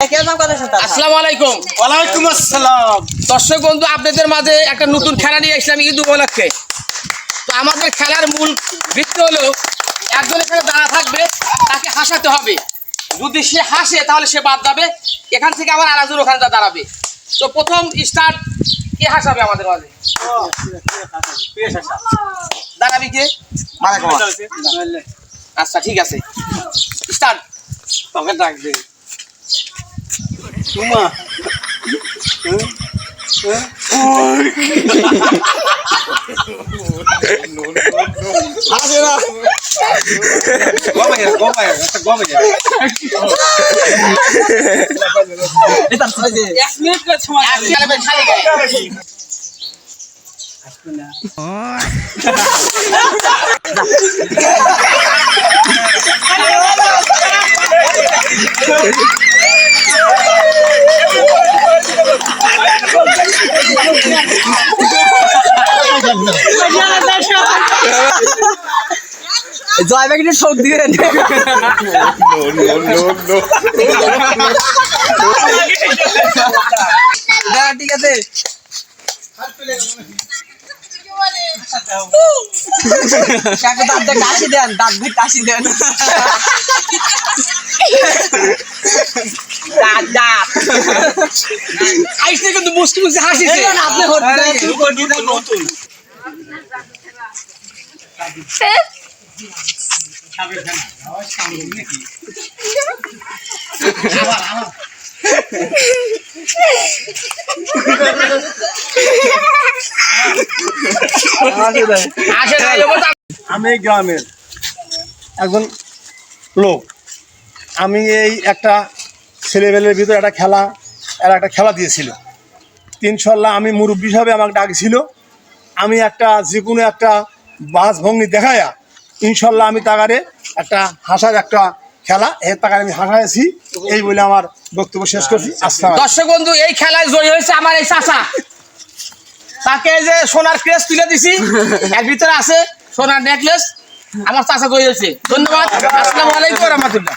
আসসালামু আলাইকুম। ওয়ালাইকুম আসসালাম। দর্শক বন্ধু, আপনাদের মাঝে একটা নতুন খেলা নিয়ে আসলাম ঈদ উপলক্ষে। তো আমাদের খেলার মূল ভিত্তি হলো একজন এখানে দাঁড়া থাকবে, তাকে হাসাতে হবে। যদি সে হাসে তাহলে সে বাদ যাবে, এখান থেকে আবার আরেকজন ওখানে দাঁড়াবে। তো প্রথম স্টার্ট কে হাসাবে আমাদের মাঝে? দাঁড়াবি কে? আচ্ছা ঠিক আছে, স্টার্ট। তোকে ডাকবে তোমা। জয় ব্যাগের শোক দিয়ে ঠিক আছে। কাশি দেন, দাঁত ভাই কাশি দেন। আইসে কিন্তু মুসকি মুসকি হাসিছে। আপনি নতুন আমি গ্রামের একজন লোক। আমি এই একটা ছেলেবেলের ভিতরে একটা খেলা দিয়েছিল। ইনশাল্লাহ আমি মুরব্বী হিসাবে আমাকে ডাকছিল। আমি একটা যে কোনো একটা বাসভঙ্গি দেখায়া ইনশাল্লাহ আমি তাকারে একটা হাসার একটা খেলা তাকারে আমি হাসাইছি। এই বলে আমার বক্তব্য শেষ করছি। দর্শক বন্ধু, এই খেলায় জয়ী হয়েছে আমার এই চাচা। তাকে যে সোনার ক্রেস তুলে দিছি, এর ভিতরে আছে সোনার নেকলেস। আমার চাচা জয়ী হয়েছে। ধন্যবাদ। আসসালামু আলাইকুম ওয়া রাহমাতুল্লাহ।